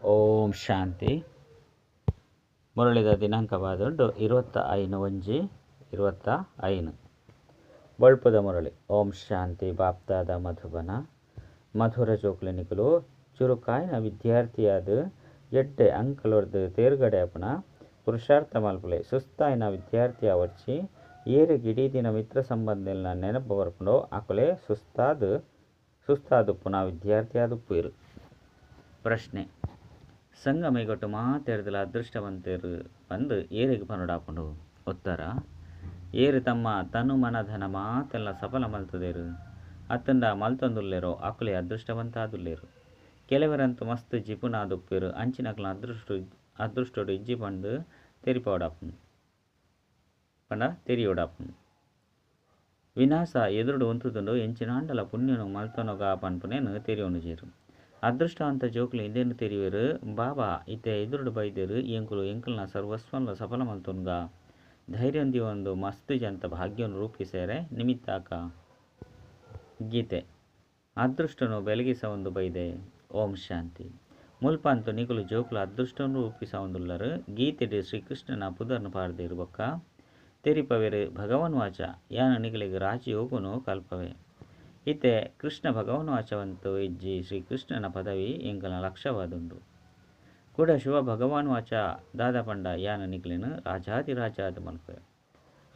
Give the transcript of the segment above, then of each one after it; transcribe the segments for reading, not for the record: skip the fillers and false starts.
ಓಂ ಶಾಂತಿ. ಮುರಳಿದ ದಿನಾಂಕವಾದುಂಡು 25/1/25 ಬಳ್ಪದ ಮುರಳಿ. ಓಂ ಶಾಂತಿ. ಬಾಪ್ತಾದ ಮಧುಬನ ಮಧುರ ಜೋಕ್ಲಿನಿಕಲು ಚುರುಕಾಯಿನ ವಿದ್ಯಾರ್ಥಿಯಾದ ಎಡ್ಡೆ ಅಂಕಲೊರ್ದು ತೇರ್ಗಡೆ ಅಪನ ಪುರುಷಾರ್ಥ ಮಲ್ಪಲೆ ಸುಸ್ತಾಯಿನ ವಿದ್ಯಾರ್ಥಿ ಅವರ್ಚಿ ಏರಿಗೆ ಇಡೀ ದಿನ ಮಿತ್ರ ಸಂಬಂಧಿನ ನೆನಪು ಬರ್ಪುಂಡು ಅಕಲೆ ಸುಸ್ತಾದುಪ್ಪುನ ವಿದ್ಯಾರ್ಥಿ ಆದುಪ್ಪುಯಿರು. ಪ್ರಶ್ನೆ: ಸಂಗಮಿಗೊಟ್ಟು ಮಾತೆರ್ದಲ ಅದೃಷ್ಟವಂತರು ಬಂದು ಏರಿಗೆ ಪನುಡಾಪುಂಡು. ಉತ್ತರ: ಏರು ತಮ್ಮ ತನು ಮನಧನ ಮಾತೆಲ್ಲ ಸಫಲ ಮಲ್ತದೇರು ಅತ್ತಂಡ ಮಲ್ತೊಂದುಲ್ಲೇರೋ ಅಕುಲೆ ಅದೃಷ್ಟವಂತಾದುಲ್ಲೇರು. ಕೆಲವರಂತೂ ಮಸ್ತ್ ಜಿಪುನಾದುಪ್ಪೇರು ಅಂಚಿನಕಲ ಅದೃಷ್ಟೋಡು ಇಜ್ಜಿ ಪಂಡು ತೆರಿಯೋಡಾಪುಂಡು. ವಿನಾಶ ಎದುರುಡು ಒಂತುದುಂಡು ಎಂಚಿನಾಂಡಲ ಪುಣ್ಯನು ಮಲ್ತೊನೊಗ ಪನ್ಪುನೇನು ತೆರಿಯೋನುಜೇರು. ಅದೃಷ್ಟವಂತ ಜೋಕ್ಲು ಇಂದೇನು ತೆರಿವೇರು ಬಾಬಾ ಇತ್ತೆ ಎದುರುಡು ಬೈದೇರು ಎಂಕಲ್ನ ಸರ್ವಸ್ವಂలో ಸಫಲ ಮಲ್ತೊನ್ಗ ಧೈರ್ಯಂದಿ ಒಂದು ಮಸ್ತ್ ಜಂತ ಭಾಗ್ಯವನ್ನು ರೂಪಿಸ್ಯಾರೆ ನಿಮಿತ್ತಾಕ ಗೀತೆ ಅದೃಷ್ಟನು ಬೆಳಗಿಸ ಒಂದು ಬೈದೆ. ಓಂ ಶಾಂತಿ. ಮುಲ್ಪಂತು ನಿಕುಲು ಜೋಕ್ಲು ಅದೃಷ್ಟವನ್ನು ರೂಪಿಸ ಒಂದುಲ್ಲರು ಗೀತೆಡೆ ಶ್ರೀಕೃಷ್ಣನ ಪುದರ್ನು ಪಾಡ್ದೇರು ಬೊಕ್ಕ ತೆರಿಪವೆರು ಭಗವನ್ ವಾಚ ಯಾನ ನಿಕಲಿಗೆ ರಾಜಯೋಗನು ಕಲ್ಪವೇ. ಇತ್ತೆ ಕೃಷ್ಣ ಭಗವನ್ ವಾಚವಂತು ಇಜ್ಜಿ ಶ್ರೀಕೃಷ್ಣನ ಪದವಿ ಎಂಕಲ್ನ ಲಕ್ಷ್ಯವಾದುಂಡು. ಕೂಡ ಶಿವ ಭಗವಾನ್ ವಾಚ ದಾದ ಪಂಡ ಯಾನ ನಿಕಲಿನ ರಾಜಾದಿರಾಜಾದ ಮಲ್ಪವೆ.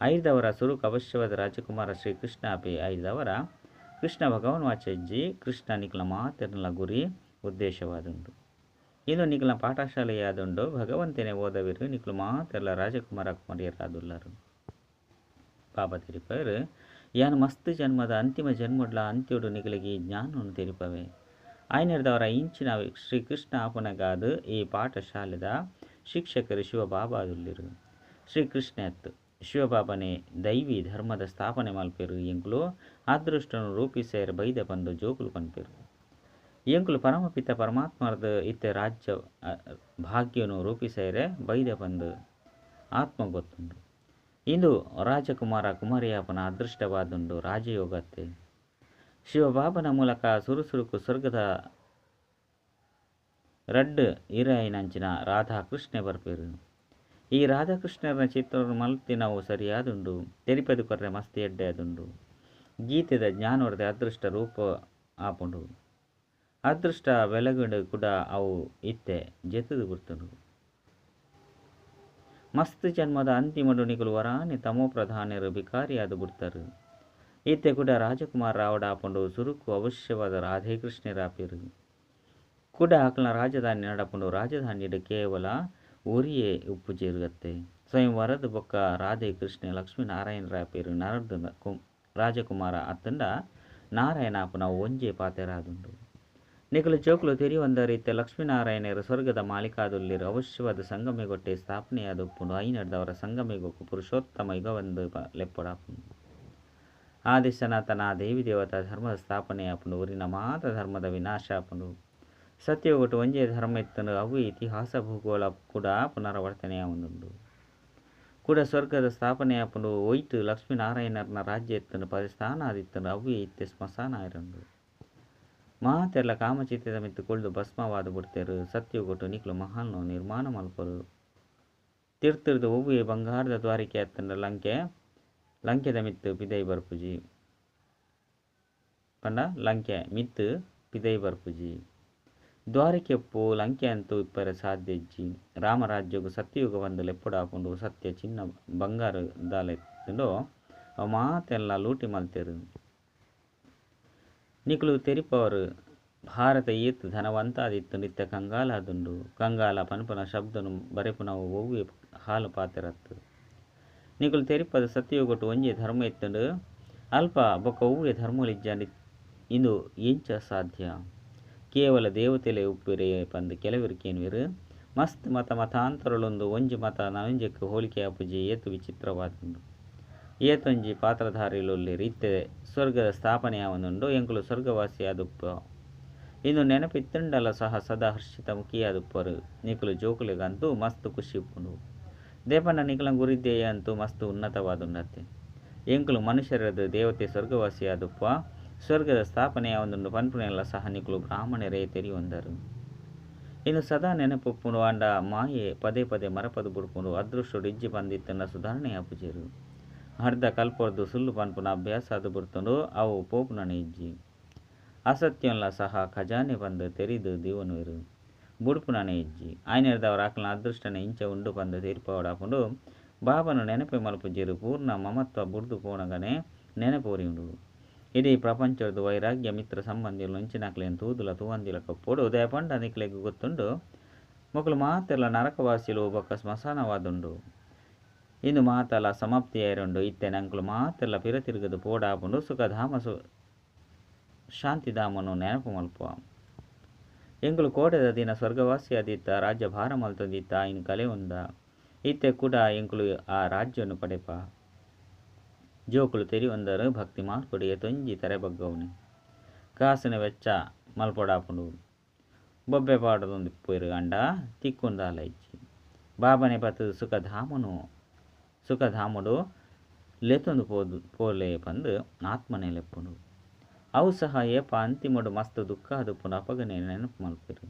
ಐದವರ ಸುರುಕು ಅವಶ್ಯವಾದ ರಾಜಕುಮಾರ ಶ್ರೀಕೃಷ್ಣ ಅಪಿ ಐದವರ ಕೃಷ್ಣ ಭಗವನ್ ವಾಚ ಇಜ್ಜಿ ಕೃಷ್ಣ ನಿಕಲ ಮಾತೆರ್ನಲ ಗುರಿ ಉದ್ದೇಶವಾದುಂಡು. ಇದು ನಿಕಲ ಪಾಠಶಾಲೆಯಾದುಂಡು ಭಗವಂತನೇ ಓದವಿರು ನಿಕಲು ಮಾತೆರ್ಲ ರಾಜಕುಮಾರ ಕುಮಾರಿಯರಾದುಲ್ಲರು. ಬಾಬಾ ತಿರುಪರು ಯಾನು ಮಸ್ತ್ ಜನ್ಮದ ಅಂತಿಮ ಜನ್ಮಡ್ಲ ಅಂತ್ಯೋಡು ನಿಕಲಿಗೆ ಜ್ಞಾನವನ್ನು ತೆರಿಪವೆ. ಐನರ್ದವರ ಇಂಚಿನ ಶ್ರೀಕೃಷ್ಣ ಆಪನಗಾದು ಈ ಪಾಠಶಾಲೆದ ಶಿಕ್ಷಕರು ಶಿವಬಾಬಾದುಲ್ಲಿರು. ಶ್ರೀಕೃಷ್ಣ ಎತ್ತು ಶಿವಬಾಬನೇ ದೈವಿ ಧರ್ಮದ ಸ್ಥಾಪನೆ ಮಲ್ಪೇರು ಎಂಕುಲು ಅದೃಷ್ಟನು ರೂಪಿಸೇರು ಬೈದ ಬಂದು ಜೋಕುಲು ಪನ್ಪೇರು. ಎಂಕುಲು ಪರಮಪಿತ ಪರಮಾತ್ಮರ್ದ ಇತ್ತೆ ರಾಜ್ಯ ಭಾಗ್ಯನು ರೂಪಿಸೇರೆ ಬೈದ ಬಂದು ಆತ್ಮ ಗೊತ್ತುಂಡು. ಇಂದು ರಾಜಕುಮಾರ ಕುಮಾರಿಯಾಪನ ಅದೃಷ್ಟವಾದುಂಡು ರಾಜಯೋಗತ್ತೆ. ಶಿವಬಾಬನ ಮೂಲಕ ಸುರುಸುರುಕು ಸ್ವರ್ಗದ ರಡ್ಡು ಇರಾಯಿನಂಚಿನ ರಾಧಾಕೃಷ್ಣೆ ಬರ್ಪೇರು. ಈ ರಾಧಾಕೃಷ್ಣರ ಚಿತ್ರವನ್ನು ಮಲ್ತಿ ನಾವು ಸರಿಯಾದುಂಡು ತೆರಿಪದು ಕೊರ್ರೆ ಮಸ್ತಿ ಎಡ್ಡೆ ಅದುಂಡು. ಗೀತೆದ ಜ್ಞಾನವರ್ದೆ ಅದೃಷ್ಟ ರೂಪ ಆಪುಂಡು. ಅದೃಷ್ಟ ಬೆಳಗುಂಡು ಕೂಡ ಅವು ಇತ್ತೆ ಜೆತದು ಗುರ್ತುಂಡು. ಮಸ್ತ್ ಜನ್ಮದ ಅಂತಿಮಡು ನಿಕಲು ವರಾನೆ ತಮೋ ಪ್ರಧಾನರು ಬಿಕಾರಿಯಾದ ಬಿಡ್ತಾರೆ. ಇತ್ತೆ ಕೂಡ ರಾಜಕುಮಾರ ರಾವಡಾಪುಂಡು ಸುರುಕು ಅವಶ್ಯವಾದ ರಾಧೇ ಕೃಷ್ಣರಾಪಿರು. ಕೂಡ ಆಕಲ್ನ ರಾಜಧಾನಿ ನಡಪುಂಡು ರಾಜಧಾನಿയുടെ ಕೇವಲ ಊರಿಯೇ ಉಪ್ಪು ಜೇರುಗತ್ತೆ. ಸ್ವಯಂ ವರದ ಬೊಕ್ಕ ರಾಧೇ ಕೃಷ್ಣ ಲಕ್ಷ್ಮೀನಾರಾಯಣ ರಾಪಿರು ನರದು ರಾಜಕುಮಾರ ಅತ್ತಂಡ ನಾರಾಯಣ ಆಪುನ ಒಂಜೆ ಪಾತೆರಾದುಂಡು. ನಿಕಲು ಜೋಕ್ಲು ತೆರಿಯೊಂದರಿತ್ತೆ ಲಕ್ಷ್ಮೀನಾರಾಯಣರು ಸ್ವರ್ಗದ ಮಾಲೀಕಾದುಲ್ಲಿರು ಅವಶ್ಯವಾದ ಸಂಗಮೆಗೊಟ್ಟೆ ಸ್ಥಾಪನೆಯಾದ ಉಪ್ಪುಂಡು. ಐನರ್ದವರ ಸಂಗಮೆಗೊಕ್ಕು ಪುರುಷೋತ್ತಮ ಯುಗವಂದು ಲೆಪ್ಪಡಾಪುಂಡು. ಆದಿ ಸನಾತನ ದೇವಿ ದೇವತಾ ಧರ್ಮದ ಸ್ಥಾಪನೆ ಆಪುಂಡು. ಊರಿನ ಮಾತ ಧರ್ಮದ ವಿನಾಶ ಆಪುಂಡು. ಸತ್ಯಗೊಟ್ಟು ಒಂಜೆ ಧರ್ಮ ಇತ್ತಂಡು ಅವು ಇತಿಹಾಸ ಭೂಗೋಳ ಕೂಡ ಪುನರಾವರ್ತನೆಯ ಒಂದುಂಡು. ಕೂಡ ಸ್ವರ್ಗದ ಸ್ಥಾಪನೆ ಆಪುಂಡು. ಒಯ್ತು ಲಕ್ಷ್ಮೀನಾರಾಯಣರ್ನ ರಾಜ್ಯ ಎತ್ತಂಡು ಸ್ಥಾನ ಆದಿತ್ತಂಡು ಅವು ಇತ್ತೆ ಸ್ಮಶಾನ ಆಯಿರಂಡು. ಮಾತೆಲ್ಲ ಕಾಮಚಿತ್ತದ ಮಿತ್ತು ಕೊಳ್ದು ಭಸ್ಮವಾದ ಬಿಡ್ತೇರು. ಸತ್ಯಗೊಟ್ಟು ನಿಕ್ಲು ಮಹಾಲ್ನು ನಿರ್ಮಾಣ ಮಲ್ಪರು. ತಿರ್ತಿರ್ದು ಒವ್ವೆ ಬಂಗಾರದ ದ್ವಾರಿಕೆ ಅತ್ತಂಡ ಲಂಕೆದ ಮಿತ್ತು ಪಿದೈ ಬರ್ಪುಜಿ ಪಂಡ ಲಂಕೆ ಮಿತ್ತು ಪಿದೈ ಬರ್ಪುಜಿ. ದ್ವಾರಿಕೆ ಪೋ ಲಂಕೆ ಅಂತೂ ಇಪ್ಪರ ಸಾಧ್ಯ ಇಜ್ಜಿ. ರಾಮರಾಜ್ಯಗೂ ಸತ್ಯಯುಗ ಒಂದು ಲೆಪ್ಪುಡಾಪುಂಡು. ಸತ್ಯ ಚಿನ್ನ ಬಂಗಾರ ದಾಲೆತ್ತುಂಡೋ ಅವು ಮಾತೆಲ್ಲ ಲೂಟಿ ಮಲ್ತೇರು. ನಿಕಲು ತೆರಿಪವರು ಭಾರತ ಈತ್ ಧನವಂತಾದಿತ್ತು ನಿತ್ಯ ಕಂಗಾಲಾದುಂಡು. ಕಂಗಾಲ ಪನ್ಪುನ ಶಬ್ದನು ಬರೆಪುನವು ಒವ್ವೆ ಹಾಲು ಪಾತೆರತ್ತು. ನಿಕಲು ತೆರಿಪದ ಸತ್ಯಗೊಟ್ಟು ಒಂಜೆ ಧರ್ಮ ಇತ್ತಂಡು ಅಲ್ಪ ಬೊಕ್ಕ ಒವ್ವೆ ಧರ್ಮಲಿಜ್ಜ ಇಂದು ಎಂಚ ಸಾಧ್ಯ. ಕೇವಲ ದೇವತೆಲೆ ಉಪ್ಪಿರೆ ಪಂದು ಕೆಲವರಿಕೇನುವಿರು ಮಸ್ತ್ ಮತಾಂತರಳೊಂದು ಒಂಜಿ ಮತ ನವಂಜಕ್ಕೆ ಹೋಲಿಕೆ ಆಪುಜಿ ಏತು ವಿಚಿತ್ರವಾದುಂಡು. ಏತೊಂಜಿ ಪಾತ್ರಧಾರಿಲೊಲ್ಲಿ ರೀತೆ ಸ್ವರ್ಗದ ಸ್ಥಾಪನೆಯ ಒಂದುಂಡು ಎಂಕುಲು ಸ್ವರ್ಗವಾಸಿಯಾದುಪ್ಪ. ಇನ್ನು ನೆನಪಿತ್ತಂಡಲ ಸಹ ಸದಾ ಹರ್ಷಿತ ಮುಖಿಯಾದುಪ್ಪರು. ನಿಕಲು ಜೋಕುಲಿಗಂತೂ ಮಸ್ತ್ ಖುಷಿ ಉಪ್ಪುಂಡು. ದೇಪಂಡ ನಿಕಲ ಗುರಿದ್ದೇಯ ಅಂತೂ ಮಸ್ತ್ ಉನ್ನತವಾದುಂಡತ್ತೆ. ಎಂಕುಲು ಮನುಷ್ಯರದ ದೇವತೆ ಸ್ವರ್ಗವಾಸಿಯಾದುಪ್ಪ. ಸ್ವರ್ಗದ ಸ್ಥಾಪನೆಯ ಒಂದುಂಡು ಪನ್ಪುನೆಲ್ಲ ಸಹ ನಿಕಲು ಬ್ರಾಹ್ಮಣರೇ ತೆರಿಯೊಂದರು. ಇನ್ನು ಸದಾ ನೆನಪೊಪ್ಪುಂಡು ಆಂಡ ಮಾಯೆ ಪದೇ ಪದೇ ಮರಪದು ಬುಡ್ಪುಂಡು ಅದೃಷ್ಟೋಡು ಇಜ್ಜಿ ಬಂದಿತ್ತನ್ನ ಸುಧಾರಣೆ ಆಪುಜೇರು. ಅರ್ಧ ಕಲ್ಪೊರ್ದು ಸುಳ್ಳು ಪನ್ಪುನ ಅಭ್ಯಾಸ ಅದು ಬಿಡ್ತುಂಡು ಅವು ಪೋಪುನನೆ ಇಜ್ಜಿ. ಅಸತ್ಯಂಲ ಸಹ ಖಜಾನೆ ಬಂದು ತೆರಿದು ದೀವನುವೆರು ಬುಡ್ಪುನನೆ ಇಜ್ಜಿ. ಆಯ್ನೆರ್ದವರ ಆಕಲನ ಅದೃಷ್ಟನೆ ಇಂಚೆ ಉಂಡು ಬಂದು ತೀರ್ಪವಡಾಪುಂಡು ಬಾಬನು ನೆನಪೆ ಮಲ್ಪುಜೇರು. ಪೂರ್ಣ ಮಮತ್ವ ಬುಡ್ದು ಪೋನಗನೆ ನೆನಪೋರಿ ಉಂಡು. ಇಡೀ ಪ್ರಪಂಚದ ವೈರಾಗ್ಯ ಮಿತ್ರ ಸಂಬಂಧಿಗಳು ಇಂಚಿನಕ್ಲೇನು ತೂದುಲ ತೂವಂದಿಲ ಕಪ್ಪೋಡು ಉದಯ ಪಂಡ ನಿಕ್ಲೆಗ್ ಗೊತ್ತುಂಡು. ಮೊಕಲು ಮಾತೆಲ್ಲ ನರಕವಾಸಿಲು ಬೊಕ್ಕ ಸ್ಮಶಾನವಾದುಂಡು. ಇಂದು ಮಾತಲ ಸಮಾಪ್ತಿಯಾಯಿರುಂಡು. ಇತ್ತೆ ನಂಕಲು ಮಾತೆಲ್ಲ ಪಿರತಿರುಗದು ಪೋಡಾಪುಂಡು ಸುಖಧಾಮ ಶಾಂತಿಧಾಮನು ನೆನಪು ಮಲ್ಪುವ. ಎಂಕುಲು ಕೋಟೆದ ದಿನ ಸ್ವರ್ಗವಾಸಿಯಾದಿತ್ತ ರಾಜ್ಯ ಭಾರ ಮಲ್ತೊಂದಿತ್ತ ಇನ್ನು ಕಲೆ ಒಂದ. ಇತ್ತೆ ಕೂಡ ಎಂಕುಲು ಆ ರಾಜ್ಯವನ್ನು ಪಡೆಪ. ಜೋಕುಲು ತೆರಿ ಒಂದರು ಭಕ್ತಿ ಮಾರ್ಪಡಿ ತೊಂಜಿ ತೆರೆ ಬಗ್ಗವನಿ ಕಾಸಿನ ವೆಚ್ಚ ಮಲ್ಪೊಡಾಪುಂಡು. ಬೊಬ್ಬೆ ಪಾಡದೊಂದು ಪೋರು ಅಂಡ ತಿಕ್ಕುಂದಾಲ ಇಜ್ಜಿ. ಬಾಬನೆ ಬತ್ತದು ಸುಖಧಾಮುಡು ಲೆತ್ತೊಂದು ಪೋಲೆ ಪಂದು ಆತ್ಮನೆ ಲೆಪ್ಪುಂಡು. ಅವು ಸಹ ಏಪ ಅಂತಿಮಡು ಮಸ್ತ್ ದುಃಖ ಅದುಪ್ಪುಂಡು ಅಪಗನೆ ನೆನಪು ಮಲ್ಪೆರು.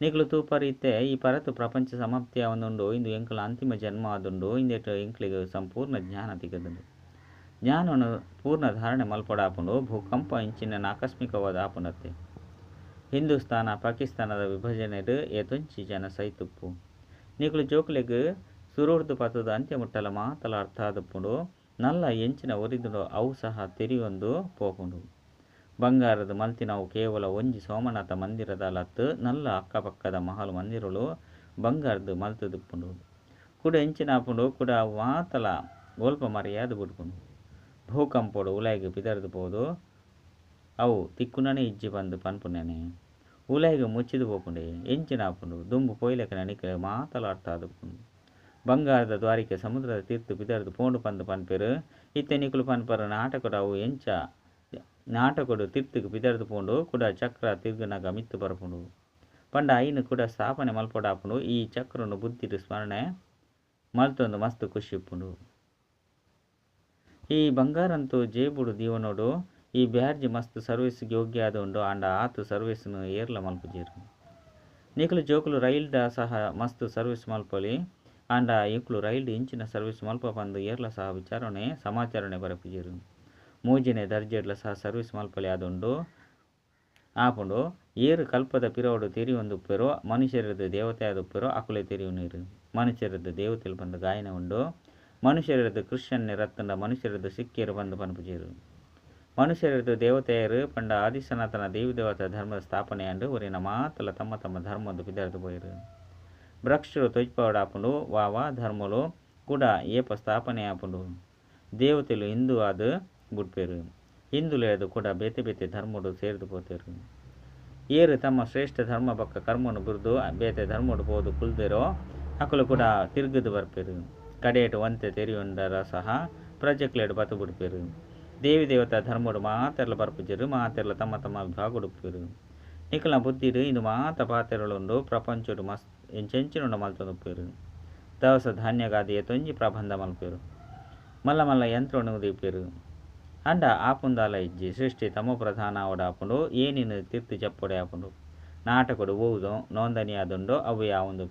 ನಿಕ್ಲು ತೂಪರಿ ಇತ್ತೆ ಈ ಪರತು ಪ್ರಪಂಚ ಸಮಾಪ್ತಿಯ ಒಂದುಂಡು. ಇಂದು ಎಂಕಲ ಅಂತಿಮ ಜನ್ಮ ಆದುಂಡು. ಇಂದೆಟ್ಟು ಎಂಕ್ಲಿಗೆ ಸಂಪೂರ್ಣ ಜ್ಞಾನ ತಿಗದುಂಡು. ಜ್ಞಾನವನ್ನು ಪೂರ್ಣ ಧಾರಣೆ ಮಲ್ಪೊಡಾಪುಂಡು ಭೂಕಂಪ ಇಂಚಿನ ಆಕಸ್ಮಿಕವಾದ ಆಪುಂಡತ್ತೆ. ಹಿಂದೂಸ್ತಾನ ಪಾಕಿಸ್ತಾನದ ವಿಭಜನೆಡು ಏತೊಂಚಿ ಜನ ಸೈತುಪ್ಪು. ನಿಕ್ಲು ಜೋಕ್ಲೆಗ್ ಸುರುರ್ದು ಪತ್ತದ ಅಂತ್ಯ ಮುಟ್ಟಲ ಮಾತಲ ಅರ್ಥ ಆದುಪ್ಪುಂಡು. ನಲ್ಲ ಎಂಚಿನ ಒರಿದುಂಡು ಅವು ಸಹ ತೆರಿಯೊಂದು ಪೋಪುಂಡು. ಬಂಗಾರದ ಮಲ್ತಿನವು ಕೇವಲ ಒಂಜಿ ಸೋಮನಾಥ ಮಂದಿರದ ಲತ್ತು ನಲ್ಲ ಅಕ್ಕಪಕ್ಕದ ಮಹಲು ಮಂದಿರಲು ಬಂಗಾರದ ಮಲ್ತುದುಪ್ಪುಂಡು. ಕೂಡ ಎಂಚಿನಾಪುಂಡು ಕೂಡ ಅವು ಮಾತಲ ಒಲ್ಪ ಮರ್ಯಾದ ಬುಡ್ಪುಂಡು. ಭೂಕಂಪೋಡು ಉಲಾಯಿಗೆ ಪಿದರ್ದು ಪೋದು ಅವು ತಿಕ್ಕುನನೆ ಇಜ್ಜಿ ಬಂದು ಪನ್ಪುನೆನೆ ಉಲಾಯಿಗೆ ಮುಚ್ಚಿದು ಪೋಪುಂಡೆ ಎಂಚಿನಾಪುಂಡು. ದುಂಬು ಪೊಯ್ಲೆಕ ನನಿಕೆ ಮಾತಲ ಅರ್ಥ ಆದುಪ್ಪುಂಡು. ಬಂಗಾರದ ದ್ವಾರಿಕೆ ಸಮುದ್ರದ ತೀರ್ತು ಪಿದರ್ದು ಪೋಂಡು ಪಂದು ಪನ್ಪೆರು. ಇತ್ತೆ ನಿಕುಲು ಪನ್ಪರು ನಾಟಕೊಡು ಅವು ಎಂಚ ನಾಟಕೊಡು ತೀರ್ಥಕ್ಕೆ ಪಿದರ್ದು ಪೋಂಡು ಕೂಡ ಚಕ್ರ ತಿರ್ಗುನಗ ಮಿತ್ತು ಬರಪುಂಡು. ಪಂಡ ಐನು ಕೂಡ ಸ್ಥಾಪನೆ ಮಲ್ಪೊಡಾಪುಂಡು. ಈ ಚಕ್ರನು ಬುದ್ಧಿಡು ಸ್ಮರಣೆ ಮಲ್ತೊಂದು ಮಸ್ತ್ ಖುಷಿ ಇಪ್ಪುಂಡು. ಈ ಬಂಗಾರಂತೂ ಜೇಬುಡು ದೀವನೋಡು ಈ ಬ್ಯಾರ್ಜಿ ಮಸ್ತ್ ಸರ್ವಿಸ್ಗೆ ಯೋಗ್ಯ ಆದುಂಡು ಆಂಡ ಆತು ಸರ್ವಿಸ್ನು ಏರ್ಲ ಮಲ್ಪುಜೇರು. ನಿಕಲು ಜೋಕುಲು ರೈಲ್ದ ಸಹ ಮಸ್ತ್ ಸರ್ವಿಸ್ ಮಲ್ಪೊಲಿ ಆಂಡ ಎಂಕುಲು ರೈಲ್ಡ್ ಇಂಚಿನ ಸರ್ವಿಸ್ ಮಲ್ಪ ಪಂದು ಏರ್ಲ ಸಹ ವಿಚಾರಣೆ ಸಮಾಚಾರಣೆ ಬರಪುಜೇರು. ಮೂಜಿನೆ ದರ್ಜೆಡ್ಲ ಸಹ ಸರ್ವಿಸ್ ಮಲ್ಪಲಿ ಆದುಂಡು ಆಪುಂಡು. ಏರು ಕಲ್ಪದ ಪಿರೋಡು ತೆರಿ ಒಂದುಪ್ಪೆರೋ ಮನುಷ್ಯರದ್ದು ದೇವತೆ ಆದುಪ್ಪೆರೋ ಅಕುಲೆ ತೆರಿ ಉನ್ನೀರು. ಮನುಷ್ಯರದ್ದು ದೇವತೆಲು ಬಂದು ಗಾಯನ ಉಂಡು. ಮನುಷ್ಯರದ್ದು ಕ್ರಿಶ್ಚಿಯನ್ನೆ ರತ್ತಂಡ ಮನುಷ್ಯರದ್ದು ಸಿಕ್ಕಿಯರು ಬಂದು ಪನ್ಪುಜೇರು. ಮನುಷ್ಯರದ್ದು ದೇವತೆಯರು ಪಂಡ ಆದಿಸನಾತನ ದೇವಿ ದೇವತಾ ಧರ್ಮದ ಸ್ಥಾಪನೆಯಂಡು ಊರಿನ ಮಾತಲ ತಮ್ಮ ತಮ್ಮ ಧರ್ಮದ ಪಿದರ್ದು ಪೋಯರು. ಭ್ರಕ್ಷರು ತೊಜ್ಪಾಡಾಪುಂಡು ವಾ ಧರ್ಮಲು ಕೂಡ ಏಪ ಸ್ಥಾಪನೆ ಆಪುಂಡು. ದೇವತೆಲು ಹಿಂದೂ ಆದು ಬುಡ್ಪೇರು. ಹಿಂದುಲೇದು ಕೂಡ ಬೇತೆ ಬೇತೆ ಧರ್ಮಡು ಸೇರಿದು ಪೋತೇರು. ಏರು ತಮ್ಮ ಶ್ರೇಷ್ಠ ಧರ್ಮ ಬಕ್ಕ ಕರ್ಮನು ಬಿರ್ದು ಬೇತೆ ಧರ್ಮಡು ಪೋದು ಕುಲ್ದೆರೋ ಅಕಲು ಕೂಡ ತಿರ್ಗದು ಬರ್ಪೇರು. ಕಡೆಯಟು ಒಂತೆ ತೆರಿಯುಂಡರ ಸಹ ಪ್ರಜೆಕ್ಲೆಡು ಬತ್ತು ಬಿಡ್ಪೇರು. ದೇವಿ ದೇವತಾ ಧರ್ಮಡು ಮಾತೆರ್ಲ ಬರ್ಪುಜರು. ಮಾತೆರ್ಲ ತಮ್ಮ ತಮ್ಮ ಭಾಗುಡುಪ್ಪೇರು. ನಿಕಲ್ನ ಬುದ್ಧಿಡು ಇಂದು ಮಾತ ಪಾತೆರಳುಂಡು ಪ್ರಪಂಚಡು ಮಸ್ತ್ ಎಂಚೆಂಚಿನುಂಡ ಮಲ್ತೊಂದುಪ್ಪೇರು. ದವಸ ಧಾನ್ಯಗಾದಿ ತೊಂಜಿ ಪ್ರಬಂಧ ಮಲ್ಪೇರು. ಮಲ್ಲ ಮಲ್ಲ ಯಂತ್ರೋನು ಉದಿಪ್ಪೇರು. ಅಂಡ ಆಪುಂದಾಲ ಇಜ್ಜಿ ಸೃಷ್ಟಿ ತಮೋ ಪ್ರಧಾನ ಅವಡಾಪುಂಡು ಏನಿನ ತೀರ್ತು ಚಪ್ಪೊಡೆ ಆಪುಂಡು. ನಾಟಕೊಡು ಓದು ನೋಂದಣಿ ಆದುಂಡು ಅವು ಯಾವೊಂದು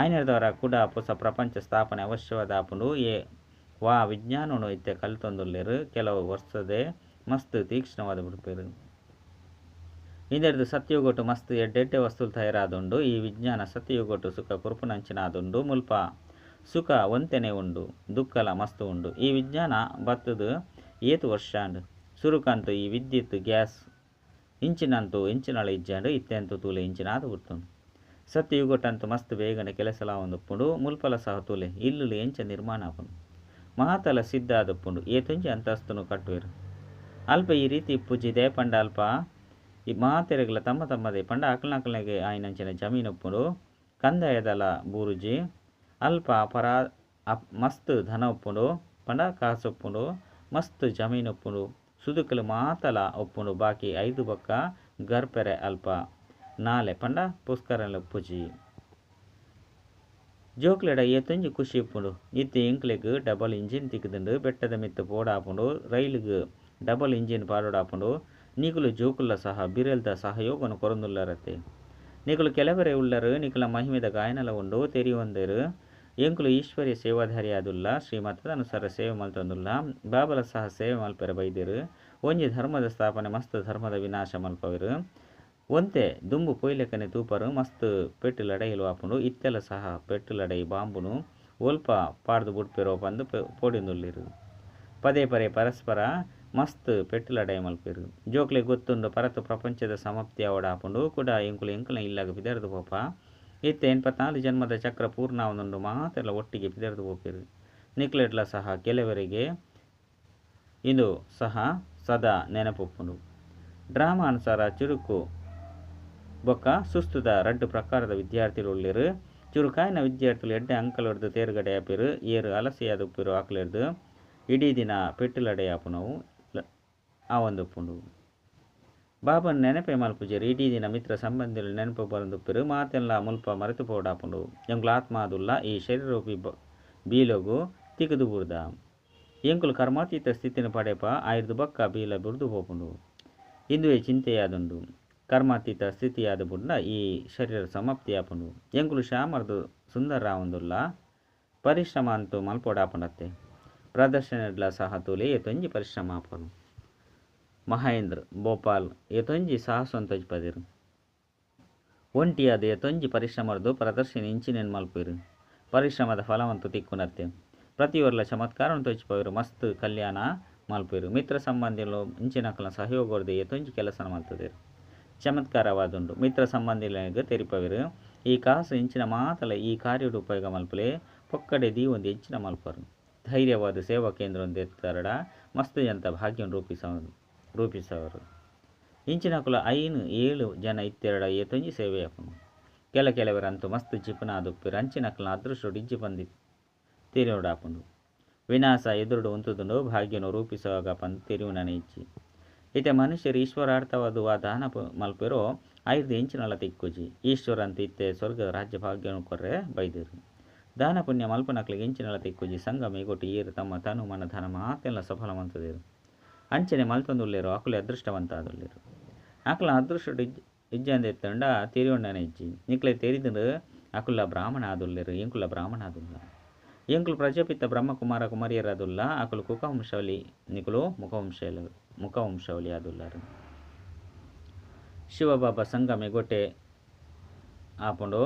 ಆಯ್ನೆರ್ದವರ ಕೂಡ ಹೊಸ ಪ್ರಪಂಚ ಸ್ಥಾಪನೆ ಅವಶ್ಯವಾದ ಆಪುಂಡು. ವಾ ವಿಜ್ಞಾನನು ಇತ್ತೆ ಕಲ್ತೊಂದುಲ್ಲೆರು. ಕೆಲವು ವರ್ಷದೆ ಮಸ್ತ್ ತೀಕ್ಷ್ಣವಾದ ಬಿಡ್ಪೇರು. ಇಂದೆರ್ದು ಸತ್ಯಯುಗೊಟ್ಟು ಮಸ್ತ್ ಎಡ್ಡೆಡ್ಡೆ ವಸ್ತುಲು ತಯಾರಾದುಂಡು. ಈ ವಿಜ್ಞಾನ ಸತ್ಯಯುಗೊಟ್ಟು ಸುಖ ಕುರುಪುನಂಚಿನಾದುಂಡು. ಮುಲ್ಪ ಸುಖ ಒಂತೆನೆ ಉಂಡು ದುಃಖಲ ಮಸ್ತ್ ಉಂಡು. ಈ ವಿಜ್ಞಾನ ಬತ್ತದು ಏತು ವರ್ಷಾಂಡು ಸುರುಕಂತೂ ಈ ವಿದ್ಯುತ್ ಗ್ಯಾಸ್ ಇಂಚಿನಂತೂ ಇಂಚಿನಳ ಇಜ್ಜಾಂಡು ಇತ್ತೆಂತೂ ತೂಲೆ ಇಂಚಿನಾದು ಬಿಡ್ತುಂಡು. ಸತ್ಯಯುಗೊಟ್ಟಂತೂ ಮಸ್ತ್ ಬೇಗನೆ ಕೆಲಸಲ ಒಂದುಪ್ಪುಂಡು. ಮುಲ್ಪಲ ಸಹ ತೂಲೆ ಇಲ್ಲು ಎಂಚ ನಿರ್ಮಾಣ ಆಪುಂಡು. ಮಾತಲ ಸಿದ್ಧ ಆದುಪ್ಪುಂಡು. ಏತೊಂಜಿ ಅಂತಸ್ತುನು ಕಟ್ಟುವೆರು. ಅಲ್ಪ ಈ ರೀತಿ ಇಪ್ಪುಜಿದೆ ಪಂಡ ಅಲ್ಪ ಈ ಮಾತೆರೆಗ್ಲ ತಮ್ಮ ತಮ್ಮದೇ ಪಂಡ ಅಕಲ್ನಕಲ್ನೆಗೆ ಆಯ್ನಂಚಿನ ಜಮೀನು ಉಪ್ಪುಂಡು. ಕಂದಾಯದಲ ಬೂರುಜಿ ಅಲ್ಪ ಮಸ್ತ್ ಧನ ಉಪ್ಪುಂಡು ಪಂಡ ಕಾಸು ಉಪ್ಪುಂಡು. ಮಸ್ತ್ ಜಮೀನು ಉಪ್ಪುಂಡು. ಸುದುಕಲು ಮಾತಲ ಉಪ್ಪುಂಡು. ಬಾಕಿ 5 ಬೊಕ್ಕ ಗರ್ಪೆರೆ ಅಲ್ಪ ನಾಲೆ ಪಂಡ ಪುಸ್ಕರಲ ಉಪ್ಪುಜಿ. ಜೋಕ್ಲೆಡ ಏತೊಂಜಿ ಖುಷಿ ಇಪ್ಪುಂಡು. ಇತ್ತೆ ಎಂಕ್ಲೆಗ್ ಡಬಲ್ ಇಂಜಿನ್ ತಿಕ್ಕದುಂಡು. ಬೆಟ್ಟದ ಮಿತ್ತು ಪೋಡಾಪುಂಡು. ರೈಲಿಗ್ ಡಬಲ್ ಇಂಜಿನ್ ಪಾಡೋಡಾಪುಂಡು. ನಿಕುಲು ಜೋಕುಲ್ಲ ಸಹ ಬಿರೆಲ್ದ ಸಹಯೋಗನು ಕೊರೊಂದುಲ್ಲರತ್ತೆ. ನಿಕುಲು ಕೆಲವರೇ ಉಳ್ಳರು ನಿಕುಲ ಮಹಿಮೆದ ಗಾಯನಲ ಉಂಡು ತೆರಿಯೊಂದೇರು ಎಂಕುಲು ಈಶ್ವರ್ಯ ಸೇವಾಧಾರಿಯಾದುಲ್ಲ ಶ್ರೀಮತದನುಸಾರ ಸೇವೆ ಮಲ್ತೊಂದುಲ್ಲ ಬಾಬಲ ಸಹ ಸೇವೆ ಮಲ್ಪೆರ ಬೈದೆರು ಒಂಜಿ ಧರ್ಮದ ಸ್ಥಾಪನೆ ಮಸ್ತ್ ಧರ್ಮದ ವಿನಾಶ ಮಲ್ಪವೆರು ಒಂತೆ ದುಂಬು ಪೊಯ್ಲೆಕನೆ ತೂಪರು ಮಸ್ತ್ ಪೆಟ್ಟುಲಡೈಲು ಆಪುಂಡು ಇತ್ತೆಲ ಸಹ ಪೆಟ್ಟುಲಡೈ ಬಾಂಬುನು ಒಲ್ಪ ಪಾಡ್ದು ಬುಡ್ಪೆರೋ ಪಂದು ಪೋಡಿಂದುಲ್ಲಿರು ಪದೇ ಪದೇ ಪರಸ್ಪರ ಮಸ್ತ್ ಪೆಟ್ಟುಲಡೈ ಮಲ್ಪೆರು ಜೋಕ್ಲೆ ಗೊತ್ತುಂಡು ಪರತು ಪ್ರಪಂಚದ ಸಮಾಪ್ತಿ ಅವಡಾಪುಂಡು ಕೂಡ ಎಂಕುಲು ಎಂಕುಲ ಇಲ್ಲಾಗ ಬಿದರ್ದು ಪೋಪ ಇತ್ತೆ 84 ಜನ್ಮದ ಚಕ್ರ ಪೂರ್ಣ ಒಂದೊಂದು ಮಾತೆಲ್ಲ ಒಟ್ಟಿಗೆ ಬಿದರ್ದು ಹೋಗಿರು ನಿಕ್ಲೆಟ್ಲ ಸಹ ಕೆಲವರಿಗೆ ಇದು ಸಹ ಸದಾ ನೆನಪೊಪ್ಪುಂಡು ಡ್ರಾಮಾ ಅನುಸಾರ ಚುರುಕು ಬೊಕ್ಕ ಸುಸ್ತುದ 2 ಪ್ರಕಾರದ ವಿದ್ಯಾರ್ಥಿಗಳು ಉಳ್ಳಿರು ಚುರುಕಾಯಿನ ವಿದ್ಯಾರ್ಥಿಗಳು ಎಡ್ಡೆ ಅಂಕಲೊಡ್ದು ತೇರುಗಡೆ ಆಪಿರು ಏರು ಅಲಸಿಯಾದ ಉಪ್ಪಿರು ಆಕಲೆಡ್ದು ಇಡೀ ದಿನ ಪೆಟ್ಟುಲಡೆ ಆಪುನವು ಆವೊಂದುಪ್ಪುಂಡು ಬಾಬನ್ ನೆನಪೆ ಮಲ್ಪುಜೆರು ಇಡೀ ದಿನ ಮಿತ್ರ ಸಂಬಂಧಿಗಳು ನೆನಪು ಬರಂದುಪ್ಪಿರು ಮಾತೆಲ್ಲ ಮುಲ್ಪ ಮರೆತು ಪೋಡಾಪುಂಡು ಎಂಕುಲು ಆತ್ಮಾದುಲ್ಲ ಈ ಶರೀರೂಪಿ ಬೀಲೋಗು ತಿಗುದು ಬುರ್ದ ಎಂಕುಲು ಕರ್ಮಾತೀತ ಸ್ಥಿತಿನ ಪಡೆಪ ಆಯ್ದು ಬಕ್ಕ ಬೀಲ ಬುರ್ದು ಪೋಪುಂಡು ಇಂದುವೆ ಚಿಂತೆಯಾದುಂಡು ಕರ್ಮಾತೀತ ಸ್ಥಿತಿಯಾದ ಬುಡ್ನ ಈ ಶರೀರ ಸಮಾಪ್ತಿ ಆಪುಂಡು ಎಂಕುಲು ಶ್ಯಾಮರ್ದು ಸುಂದರ ರಾವಂದುಲ್ಲ ಪರಿಶ್ರಮ ಅಂತೂ ಮಲ್ಪೋಡಾಪುಂಡತ್ತೆ ಪ್ರದರ್ಶನಡ್ಲ ಸಹ ತೂಲೆ ಎತ್ತೊಂಜಿ ಪರಿಶ್ರಮ ಆಪನು ಮಹೇಂದ್ರ ಭೋಪಾಲ್ ಎತೊಂಜಿ ಸಾಹಸೊಂತಜ್ ಪದಿರು ಒಂಟಿಯಾದ ಎತೊಂಜಿ ಪರಿಶ್ರಮರ್ದು ಪ್ರದರ್ಶನ ಇಂಚಿನೇನು ಮಲ್ಪಿರು ಪರಿಶ್ರಮದ ಫಲವಂತೂ ತಿಕ್ಕುನತ್ತೆ ಪ್ರತಿಯೊರ್ಲ ಚಮತ್ಕಾರವನ್ನು ತೋಚಿಪೋರು ಮಸ್ತ್ ಕಲ್ಯಾಣ ಮಲ್ಪಿರು ಮಿತ್ರ ಸಂಬಂಧಿಗಳು ಇಂಚಿನಕಲ ಸಹಯೋಗರ್ದು ಎತೊಂಜಿ ಕೆಲಸನ ಮಲ್ತದೇರು ಚಮತ್ಕಾರವಾದುಂಡು ಮಿತ್ರ ಸಂಬಂಧಿಗಳಿಗೆ ತೆರಿಪವಿರು ಈ ಕಾಸು ಇಂಚಿನ ಮಾತಲ ಈ ಕಾರ್ಯದ ಉಪಯೋಗ ಮಲ್ಪಲೆ ಪೊಕ್ಕಡೆ ದಿ ಒಂದು ಇಂಚಿನ ಮಲ್ಪರು ಧೈರ್ಯವಾದ ಸೇವಾ ಕೇಂದ್ರ ಒಂದು ಎತ್ತಾರಡ ಮಸ್ತ್ ಜಂತ ಭಾಗ್ಯವನ್ನು ರೂಪಿಸವರು ಇಂಚಿನಕುಲ 5-7 ಜನ ಇತ್ತೆರಡ ಏತೊಂಜಿ ಸೇವೆ ಆಪುಂಡು ಕೆಲವರಂತೂ ಮಸ್ತ್ ಜಿಪುನಾದುಪ್ಪಿರು ಅಂಚಿನಕಲ್ನ ಅದೃಷ್ಟ ಇಜ್ಜಿ ಬಂದಿ ತಿರಿಯೋಡಾಪುಂಡು ವಿನಾಶ ಎದುರುಡು ಉಂತುದುಂಡು ಭಾಗ್ಯನು ರೂಪಿಸುವಾಗ ಪಂದು ತಿರುವುನನೆ ಇಜ್ಜಿ ಇತ್ತೆ ಮನುಷ್ಯರು ಈಶ್ವರಾರ್ಥವಾದು ಆ ದಾನ ಮಲ್ಪಿರೋ 5 ಇಂಚಿನಲ ತಿಕ್ಕುಜಿ ಈಶ್ವರ ಅಂತ ಇತ್ತೆ ಸ್ವರ್ಗದ ರಾಜ್ಯ ಭಾಗ್ಯನು ಕೊರ್ರೆ ಬೈದಿರು ದಾನ ಪುಣ್ಯ ಮಲ್ಪನಕ್ಲಿಗೆ ಇಂಚಿನಲ ತಿಕ್ಕುಜಿ ಸಂಗಮಿ ಗೊಟ್ಟು ಈರು ತಮ್ಮ ತನು ಮನ ಧನ ಮಾತೆಲ್ಲ ಸಫಲ ಮಂತದಿರು ಅಂಚನೆ ಮಲ್ತೊಂದುಲ್ಲೇರು ಆಕುಲೆ ಅದೃಷ್ಟವಂತ ಆದುಲ್ಲೇರು ಆಕಲ ಅದೃಷ್ಟ ಇಜ್ಜಂದ ಎತ್ತಂಡ ತಿರಿಯೊಂಡನೆ ಇಜ್ಜಿ ನಿಕ್ಲೆ ತೆರಿದು ಆಕುಲ ಬ್ರಾಹ್ಮಣ ಆದುಲ್ಲೇರು ಎಂಕುಲ ಬ್ರಾಹ್ಮಣ ಆದುಲ್ಲ ಎಂಕುಲು ಪ್ರಜಾಪಿತ ಬ್ರಹ್ಮಕುಮಾರ ಕುಮಾರಿಯರಾದುಲ್ಲ ಆಕುಲು ಕುಕವಂಶವಲಿ ನಿಕುಲು ಮುಖವಂಶವಲಿ ಆದುಲ್ಲಾರು ಶಿವಬಾಬಾ ಸಂಗಮೆ ಗೊಟ್ಟೆ ಆಪುಂಡು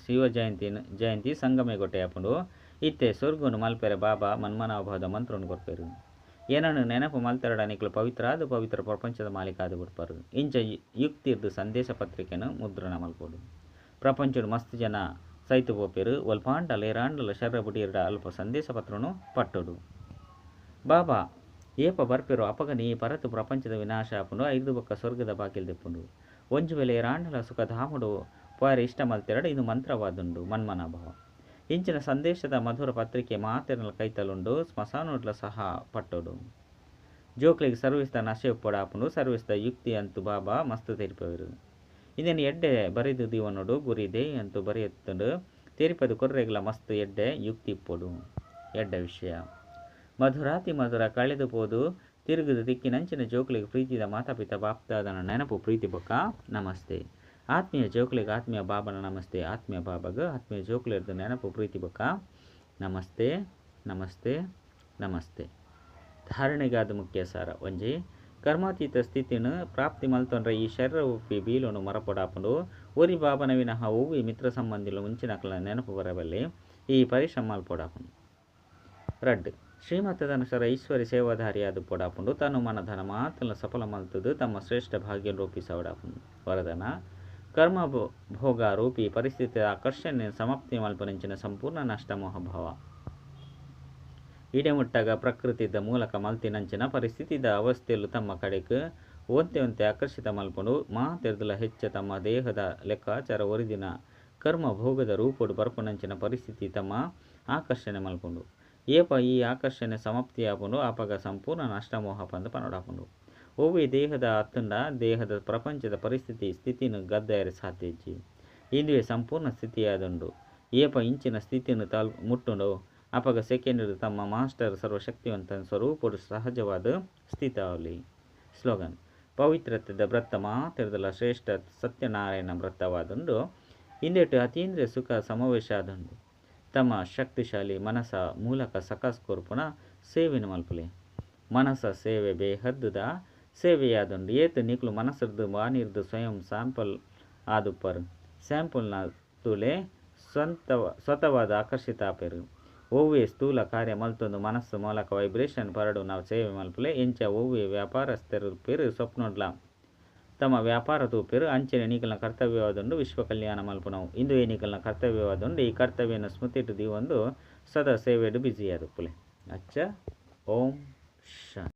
ಶಿವ ಜಯಂತಿ ಸಂಗಮೆ ಗೊಟ್ಟೆ ಆಪುಂಡು ಇತ್ತೆ ಸ್ವರ್ಗುನು ಮಲ್ಪೆರೆ ಬಾಬಾ ಮನ್ಮನಾಭಾವದ ಮಂತ್ರವನ್ನು ಕೊಡ್ಪೇರು ಏನನ್ನು ನೆನಪು ಮಲ್ತೆರಡ ನಿಕ್ಲು ಪವಿತ್ರ ಪ್ರಪಂಚದ ಮಾಲೀಕ ಆದು ಬಿಡ್ಪಾರು ಇಂಚ ಯುಕ್ತಿರ್ದು ಸಂದೇಶ ಪತ್ರಿಕೆಯನ್ನು ಮುದ್ರಣ ಮಲ್ಪೋಡು ಪ್ರಪಂಚದ ಮಸ್ತ್ ಜನ ಸೈತು ಪೋಪೇರು ಒಲ್ಪಾಂಡಲ ಏರಾಂಡಲ ಶರ್ರ ಬುಡಿಯರ್ಡ ಅಲ್ಪ ಸಂದೇಶ ಪತ್ರನು ಪಟ್ಟೋಡು ಬಾಬಾ ಏಪ ಬರ್ಪೆರು ಅಪಗನಿ ಪರತು ಪ್ರಪಂಚದ ವಿನಾಶ ಆಪುಂಡು 5 ಬೊಕ್ಕ ಸ್ವರ್ಗದ ಬಾಗಿಲು ದಿಪ್ಪುಂಡು ಒಂಜು ವೇಳೆ ಏರಾಂಡಲ ಸುಖಧಾಮುಡು ಪಾರ ಇಷ್ಟ ಮಲ್ತೆರಡ ಇದು ಮಂತ್ರವಾದುಂಡು ಮನ್ಮನಾಭಾವ ಇಂಚಿನ ಸಂದೇಶದ ಮಧುರ ಪತ್ರಿಕೆ ಮಾತೆರಲ ಕೈತಲುಂಡು ಸ್ಮಶಾನೋಡ್ಲ ಸಹ ಪಟ್ಟೋಡು ಜೋಕ್ಲಿಗೆ ಸರ್ವಿಸ್ದ ನಶೆ ಉಪ್ಪಡಾಪುಂಡು ಸರ್ವಿಸ್ದ ಯುಕ್ತಿ ಅಂತೂ ಬಾಬಾ ಮಸ್ತ್ ತೆರಿಪವಿರು ಇದನ್ನು ಎಡ್ಡೆ ಬರಿದು ದೀವನೋಡು ಗುರಿದೆ ಅಂತೂ ಬರೆಯುತ್ತಂಡು ತೆರಿಪದು ಕೊರ್ರೆಗ್ಲ ಮಸ್ತ್ ಎಡ್ಡೆ ಯುಕ್ತಿ ಇಪ್ಪೋಡು ಎಡ್ಡ ವಿಷಯ ಮಧುರಾತಿ ಮಧುರ ಕಳೆದು ಪೋದು ತಿರುಗುದು ದಿಕ್ಕಿನಂಚಿನ ಜೋಕ್ಲಿಗೆ ಪ್ರೀತಿದ ಮಾತಾಪಿತ ಬಾಪ್ತಾದನ ನೆನಪು ಪ್ರೀತಿ ಬೊಕ್ಕ ನಮಸ್ತೆ ಆತ್ಮೀಯ ಜೋಕ್ಲಿಗೆ ಆತ್ಮೀಯ ಬಾಬನ ನಮಸ್ತೆ ಆತ್ಮೀಯ ಬಾಬಾಗ ಆತ್ಮೀಯ ಜೋಕ್ಲಿರ್ದು ನೆನಪು ಪ್ರೀತಿ ಬೊಕ್ಕ ನಮಸ್ತೆ ನಮಸ್ತೆ ನಮಸ್ತೆ ಧಾರಣೆಗಾದ ಮುಖ್ಯ ಸಾರ ಒಂಜಿ ಕರ್ಮಾತೀತ ಸ್ಥಿತಿನ ಪ್ರಾಪ್ತಿ ಮಲ್ತೊಂಡ್ರೆ ಈ ಶರೀರ ಉಪ್ಪಿ ಬೀಲೋನು ಮರಪೊಡಾಪುಂಡು ಒರಿ ಬಾಬನ ವಿನಃ ಹೂವಿ ಮಿತ್ರ ಸಂಬಂಧಿಲು ಮುಂಚಿನಕಲ ನೆನಪು ಬರಬಲ್ಲಿ ಈ ಪರಿಶ್ರಮ ಮಲ್ಪೊಡಾಪುಂಡು ರಡ್ ಶ್ರೀಮತದನುಸಾರ ಈಶ್ವರಿ ಸೇವಾಧಾರಿಯಾದ ಪೊಡಾಪುಂಡು ತನು ಮನಧನ ಮಾತಲ್ಲ ಸಫಲ ಮಲ್ತದು ತಮ್ಮ ಶ್ರೇಷ್ಠ ಭಾಗ್ಯ ರೂಪಿಸವಡಾಪುಂಡು ವರದನ ಕರ್ಮ ಭೋಗ ರೂಪಿ ಪರಿಸ್ಥಿತಿ ಆಕರ್ಷಣೆ ಸಮಾಪ್ತಿ ಮಲ್ಪನಿಂಚಿನ ಸಂಪೂರ್ಣ ನಷ್ಟಮೋಹ ಭಾವ ಇಡೆಮುಟ್ಟಾಗ ಪ್ರಕೃತಿದ ಮೂಲಕ ಮಲ್ತಿನಂಚಿನ ಪರಿಸ್ಥಿತಿದ ಅವಸ್ಥೆಯಲ್ಲೂ ತಮ್ಮ ಕಡೆಗೆ ಒಂತೆ ಆಕರ್ಷಿತ ಮಲ್ಪುಂಡು ಮಾತೆರ್ದಲ ಹೆಚ್ಚ ತಮ್ಮ ದೇಹದ ಲೆಕ್ಕಾಚಾರ ಒರಿದಿನ ಕರ್ಮ ಭೋಗದ ರೂಪುಡು ಬರ್ಪುನಂಚಿನ ಪರಿಸ್ಥಿತಿ ತಮ್ಮ ಆಕರ್ಷಣೆ ಮಲ್ಪುಂಡು ಏಪ ಈ ಆಕರ್ಷಣೆ ಸಮಾಪ್ತಿಯಾಪುಂಡು ಆಪಗ ಸಂಪೂರ್ಣ ನಷ್ಟಮೋಹ ಪಂದು ಪನೊಡಾಪುಂಡು ಓವಿ ದೇಹದ ಅತ್ತಂಡ ದೇಹದ ಪ್ರಪಂಚದ ಪರಿಸ್ಥಿತಿ ಸ್ಥಿತಿನ ಗದ್ದಾಯರಿ ಸಾಧ್ಯಜ್ಜಿ ಇಂದುವೆ ಸಂಪೂರ್ಣ ಸ್ಥಿತಿಯಾದುಂಡು ಏಪ ಇಂಚಿನ ಸ್ಥಿತಿಯನ್ನು ಮುಟ್ಟುಂಡು ಅಪಗ ಸೆಕೆಂಡ್ ತಮ್ಮ ಮಾಸ್ಟರ್ ಸರ್ವಶಕ್ತಿವಂತ ಸ್ವರೂಪಡು ಸಹಜವಾದ ಸ್ಥಿತಾವಲಿ ಸ್ಲೋಗನ್ ಪವಿತ್ರತೆದ ವ್ರತ ಮಾತ್ರದಲ್ಲ ಶ್ರೇಷ್ಠ ಸತ್ಯನಾರಾಯಣ ವ್ರತವಾದುಂಡು ಇಂದೆಟ್ಟು ಅತೀಂದ್ರಿಯ ಸುಖ ಸಮಾವೇಶ ಆದುಂಡು ತಮ್ಮ ಶಕ್ತಿಶಾಲಿ ಮನಸ ಮೂಲಕ ಸಕಾಸ್ ಕೊರ್ಪುನ ಸೇವೆನ ಮಲ್ಪಲೆ ಮನಸ ಸೇವೆ ಬೇಹದ್ದುದ ಸೇವೆಯಾದುಂಡು ಏತು ನಿಕ್ಲು ಮನಸ್ಸರ್ದು ವಾನಿರ್ದು ಸ್ವಯಂ ಸ್ಯಾಂಪಲ್ ಆದುಪ್ಪರು ಸ್ಯಾಂಪಲ್ನ ತುಲೆ ಸ್ವತವಾದ ಆಕರ್ಷಿತ ಆಪೆರು ಒವ್ವೆ ಸ್ಥೂಲ ಕಾರ್ಯ ಮಲ್ತೊಂದು ಮನಸ್ಸು ಮೂಲಕ ವೈಬ್ರೇಷನ್ ಪರಡು ನಾವು ಸೇವೆ ಮಲ್ಪಲೆ ಎಂಚ ಒವ್ವೆ ವ್ಯಾಪಾರಸ್ಥರು ಪೇರು ಸ್ವಪ್ನೊಡ್ಲ ತಮ್ಮ ವ್ಯಾಪಾರ ತೂಪೇರು ಅಂಚನೆ ನಿಕಲ್ನ ಕರ್ತವ್ಯವಾದುಂಡು ವಿಶ್ವ ಕಲ್ಯಾಣ ಮಲ್ಪುನವು ಇಂದು ಏನಿಕಲ್ನ ಕರ್ತವ್ಯವಾದುಂಡು ಈ ಕರ್ತವ್ಯನ ಸ್ಮೃತಿಟ್ಟು ದೀವೊಂದು ಸದಾ ಸೇವೆಡು ಬ್ಯುಸಿ ಆದುಪ್ಪುಲೆ ಅಚ್ಚ ಓಂ ಶಾಂತಿ.